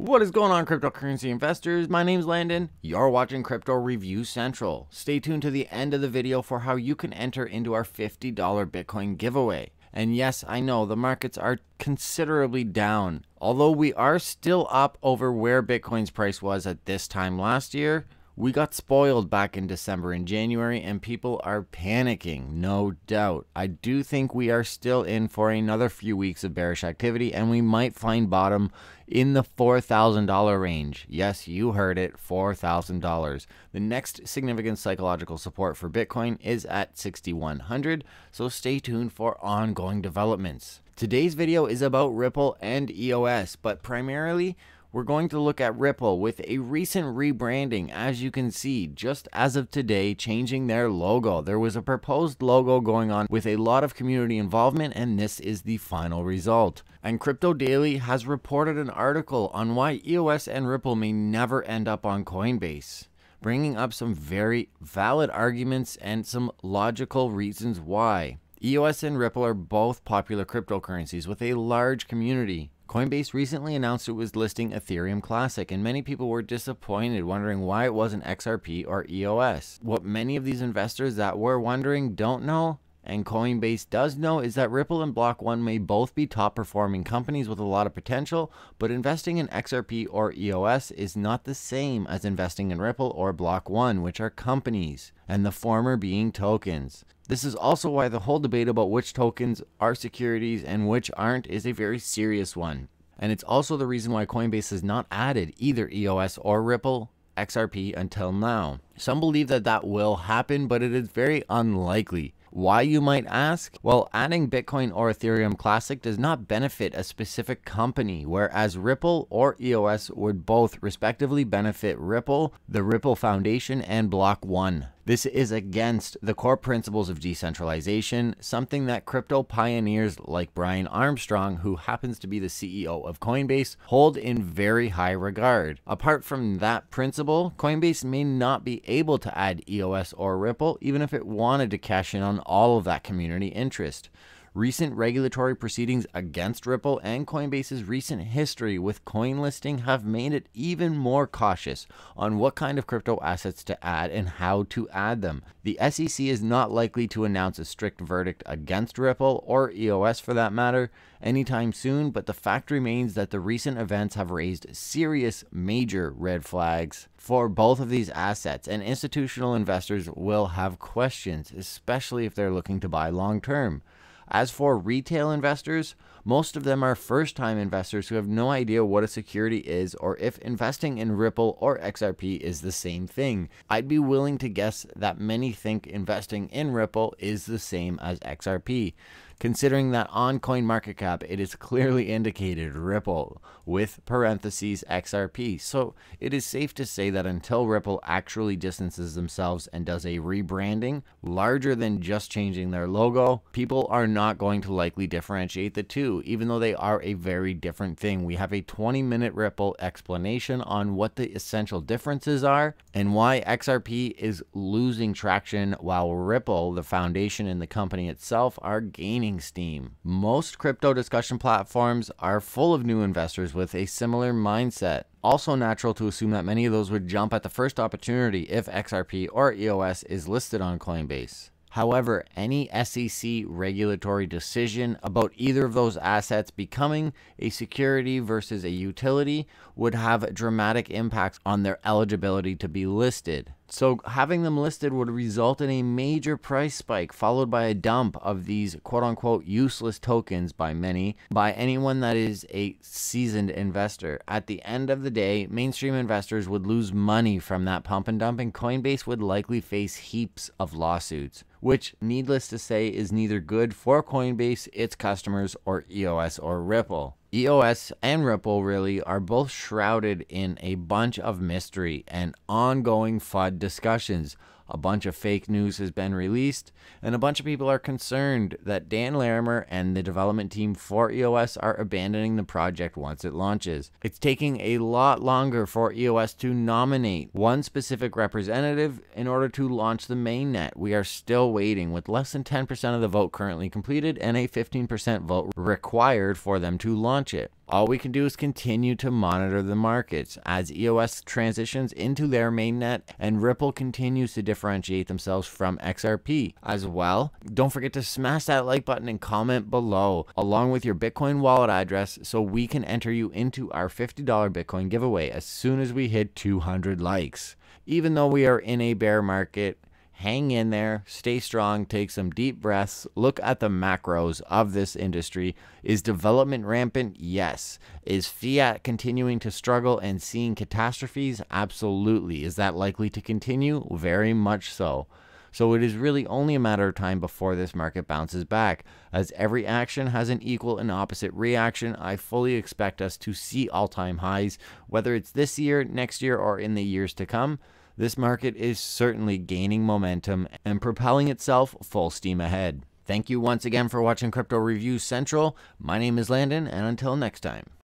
What is going on, cryptocurrency investors? My name's Landon. You're watching Crypto Review Central. Stay tuned to the end of the video for how you can enter into our $50 Bitcoin giveaway. And yes, I know the markets are considerably down. Although we are still up over where Bitcoin's price was at this time last year, we got spoiled back in December and January, and people are panicking, no doubt. I do think we are still in for another few weeks of bearish activity, and we might find bottom in the $4,000 range. Yes, you heard it, $4,000. The next significant psychological support for Bitcoin is at 6,100, so stay tuned for ongoing developments. Today's video is about Ripple and EOS, but primarily we're going to look at Ripple with a recent rebranding. As you can see, just as of today, changing their logo. There was a proposed logo going on with a lot of community involvement, and this is the final result. And Crypto Daily has reported an article on why EOS and Ripple may never end up on Coinbase, bringing up some very valid arguments and some logical reasons why. EOS and Ripple are both popular cryptocurrencies with a large community. Coinbase recently announced it was listing Ethereum Classic, and many people were disappointed, wondering why it wasn't XRP or EOS. What many of these investors that were wondering don't know, and Coinbase does know, is that Ripple and Block 1 may both be top performing companies with a lot of potential, but investing in XRP or EOS is not the same as investing in Ripple or Block 1, which are companies, and the former being tokens. This is also why the whole debate about which tokens are securities and which aren't is a very serious one. And it's also the reason why Coinbase has not added either EOS or Ripple XRP until now. Some believe that that will happen, but it is very unlikely. Why, you might ask? Well, adding Bitcoin or Ethereum Classic does not benefit a specific company, whereas Ripple or EOS would both respectively benefit Ripple, the Ripple Foundation, and Block 1. This is against the core principles of decentralization, something that crypto pioneers like Brian Armstrong, who happens to be the CEO of Coinbase, hold in very high regard. Apart from that principle, Coinbase may not be able to add EOS or Ripple, even if it wanted to cash in on all of that community interest. Recent regulatory proceedings against Ripple and Coinbase's recent history with coin listing have made it even more cautious on what kind of crypto assets to add and how to add them. The SEC is not likely to announce a strict verdict against Ripple, or EOS for that matter, anytime soon, but the fact remains that the recent events have raised serious major red flags for both of these assets, and institutional investors will have questions, especially if they're looking to buy long term. As for retail investors, most of them are first-time investors who have no idea what a security is or if investing in Ripple or XRP is the same thing. I'd be willing to guess that many think investing in Ripple is the same as XRP, considering that on CoinMarketCap it is clearly indicated Ripple with parentheses XRP. So it is safe to say that until Ripple actually distances themselves and does a rebranding larger than just changing their logo, people are not going to likely differentiate the two, even though they are a very different thing. We have a 20-minute Ripple explanation on what the essential differences are and why XRP is losing traction while Ripple, the foundation and the company itself, are gaining steam. Most crypto discussion platforms are full of new investors with a similar mindset. Also natural to assume that many of those would jump at the first opportunity if XRP or EOS is listed on Coinbase. However, any SEC regulatory decision about either of those assets becoming a security versus a utility would have dramatic impacts on their eligibility to be listed. So having them listed would result in a major price spike, followed by a dump of these quote-unquote useless tokens by anyone that is a seasoned investor. At the end of the day, mainstream investors would lose money from that pump and dump, and Coinbase would likely face heaps of lawsuits, which, needless to say, is neither good for Coinbase, its customers, or EOS or Ripple. EOS and Ripple really are both shrouded in a bunch of mystery and ongoing FUD discussions. A bunch of fake news has been released, and a bunch of people are concerned that Dan Larimer and the development team for EOS are abandoning the project once it launches. It's taking a lot longer for EOS to nominate one specific representative in order to launch the mainnet. We are still waiting, with less than 10% of the vote currently completed and a 15% vote required for them to launch it. All we can do is continue to monitor the markets as EOS transitions into their mainnet and Ripple continues to differentiate themselves from XRP. As well, don't forget to smash that like button and comment below along with your Bitcoin wallet address so we can enter you into our $50 Bitcoin giveaway as soon as we hit 200 likes. Even though we are in a bear market, hang in there, stay strong, take some deep breaths, look at the macros of this industry. Is development rampant? Yes. Is fiat continuing to struggle and seeing catastrophes? Absolutely. Is that likely to continue? Very much so. So it is really only a matter of time before this market bounces back. As every action has an equal and opposite reaction, I fully expect us to see all-time highs, whether it's this year, next year, or in the years to come. This market is certainly gaining momentum and propelling itself full steam ahead. Thank you once again for watching Crypto Review Central. My name is Landon, and until next time.